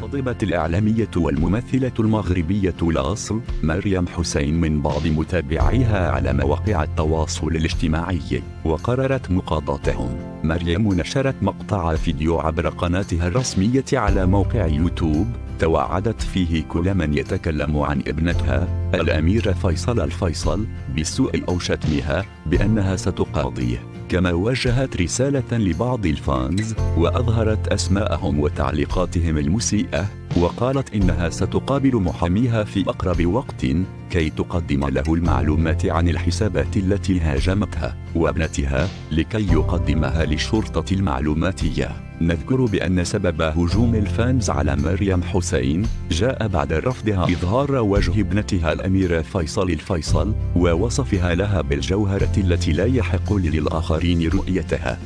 غضبت الإعلامية والممثلة المغربية الأصل مريم حسين من بعض متابعيها على مواقع التواصل الاجتماعي، وقررت مقاضاتهم. مريم نشرت مقطع فيديو عبر قناتها الرسمية على موقع يوتيوب، توعدت فيه كل من يتكلم عن ابنتها الأميرة فيصل الفيصل بالسوء أو شتمها بأنها ستقاضيه. كما وجهت رسالة لبعض الفانز وأظهرت أسماءهم وتعليقاتهم المسيئة، وقالت إنها ستقابل محاميها في أقرب وقت كي تقدم له المعلومات عن الحسابات التي هاجمتها وابنتها لكي يقدمها للشرطة المعلوماتية. نذكر بأن سبب هجوم الفانز على مريم حسين جاء بعد رفضها إظهار وجه ابنتها الأميرة فيصل الفيصل ووصفها لها بالجوهرة التي لا يحق للآخرين رؤيتها.